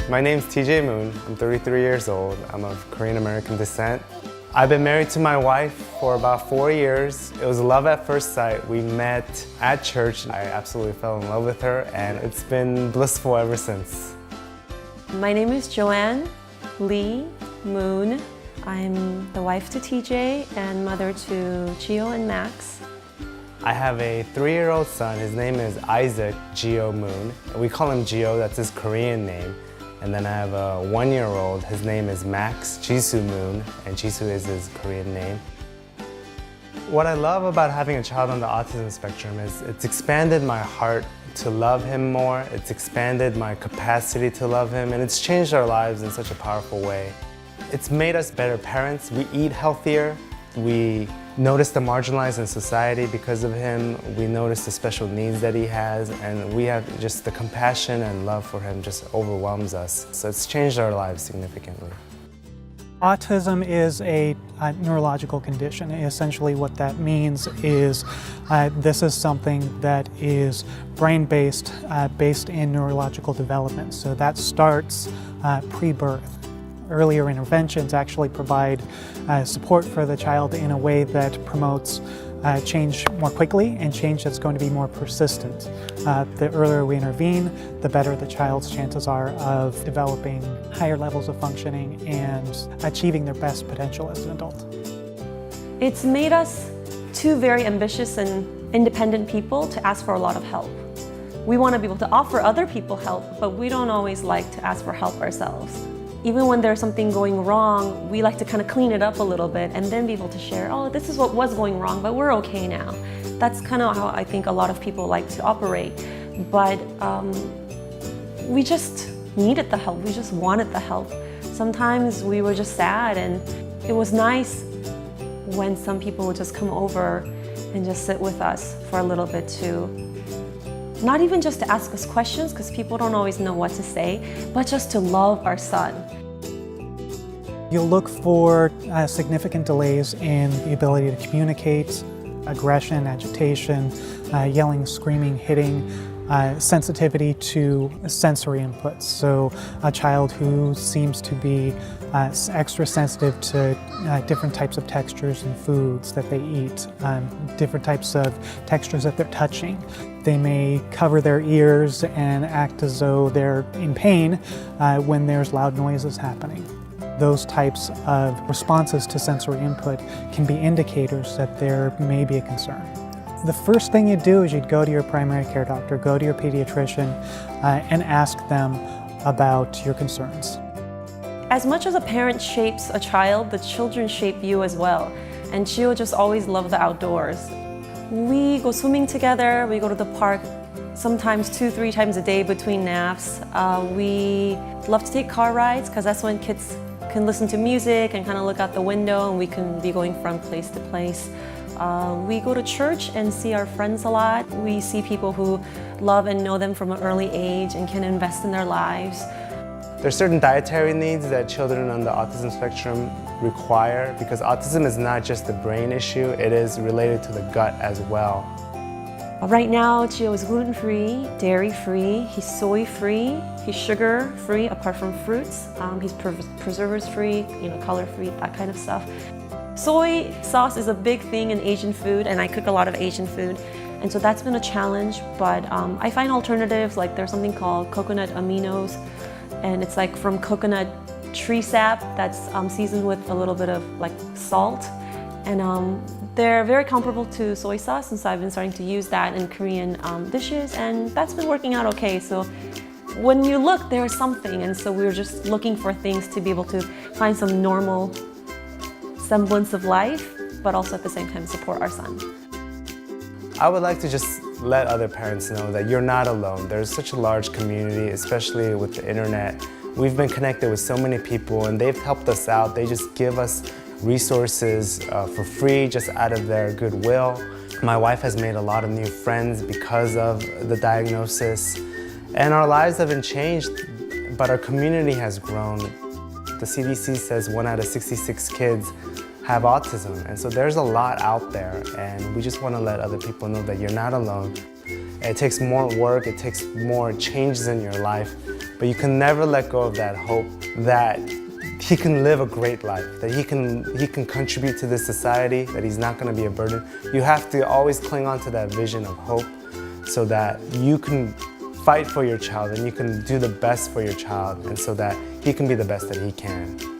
My name's TJ Moon. I'm 33 years old. I'm of Korean American descent. I've been married to my wife for about 4 years. It was love at first sight. We met at church. I absolutely fell in love with her, and it's been blissful ever since. My name is Joanne Lee Moon. I'm the wife to TJ and mother to Gio and Max. I have a 3-year-old son. His name is Isaac Gio Moon. We call him Gio, that's his Korean name. And then I have a 1-year-old. His name is Max Jisoo Moon, and Jisoo is his Korean name. What I love about having a child on the autism spectrum is it's expanded my heart to love him more. It's expanded my capacity to love him, and it's changed our lives in such a powerful way. It's made us better parents. We eat healthier. We notice the marginalized in society because of him. We notice the special needs that he has, and we have just the compassion and love for him just overwhelms us. So it's changed our lives significantly. Autism is a neurological condition. Essentially what that means is this is something that is brain-based, based in neurological development. So that starts pre-birth. Earlier interventions actually provide support for the child in a way that promotes change more quickly and change that's going to be more persistent. The earlier we intervene, the better the child's chances are of developing higher levels of functioning and achieving their best potential as an adult. It's made us two very ambitious and independent people to ask for a lot of help. We want to be able to offer other people help, but we don't always like to ask for help ourselves. Even when there's something going wrong, we like to kind of clean it up a little bit and then be able to share, oh, this is what was going wrong, but we're okay now. That's kind of how I think a lot of people like to operate. But we just needed the help. We just wanted the help. Sometimes we were just sad, and it was nice when some people would just come over and just sit with us for a little bit too. Not even just to ask us questions, because people don't always know what to say, but just to love our son. You'll look for significant delays in the ability to communicate, aggression, agitation, yelling, screaming, hitting, sensitivity to sensory inputs. So a child who seems to be extra sensitive to different types of textures and foods that they eat, different types of textures that they're touching. They may cover their ears and act as though they're in pain when there's loud noises happening. Those types of responses to sensory input can be indicators that there may be a concern. The first thing you'd do is you'd go to your primary care doctor, go to your pediatrician, and ask them about your concerns. As much as a parent shapes a child, the children shape you as well. And Gio just always loved the outdoors. We go swimming together, we go to the park sometimes 2-3 times a day between naps. We love to take car rides because that's when kids can listen to music and kind of look out the window, and we can be going from place to place. We go to church and see our friends a lot. We see people who love and know them from an early age and can invest in their lives. There's certain dietary needs that children on the autism spectrum require, because autism is not just a brain issue, it is related to the gut as well. Right now, Gio is gluten-free, dairy-free, he's soy-free, he's sugar-free apart from fruits, he's preservatives-free, color-free, that kind of stuff. Soy sauce is a big thing in Asian food, and I cook a lot of Asian food, and so that's been a challenge, but I find alternatives, like there's something called coconut aminos, and it's like from coconut tree sap that's seasoned with a little bit of like salt, and they're very comparable to soy sauce, and so I've been starting to use that in Korean dishes, and that's been working out okay. So when you look, there is something, and so we were just looking for things to be able to find some normal semblance of life, but also at the same time support our son. I would like to just let other parents know that you're not alone. There's such a large community, especially with the internet. We've been connected with so many people, and they've helped us out. They just give us resources for free, just out of their goodwill. My wife has made a lot of new friends because of the diagnosis, and our lives have been changed, but our community has grown. The CDC says 1 out of 66 kids have autism, and so there's a lot out there, and we just want to let other people know that you're not alone. It takes more work, it takes more changes in your life, but you can never let go of that hope that he can live a great life, that he can contribute to this society, that he's not going to be a burden. You have to always cling on to that vision of hope so that you can fight for your child and you can do the best for your child, and so that he can be the best that he can.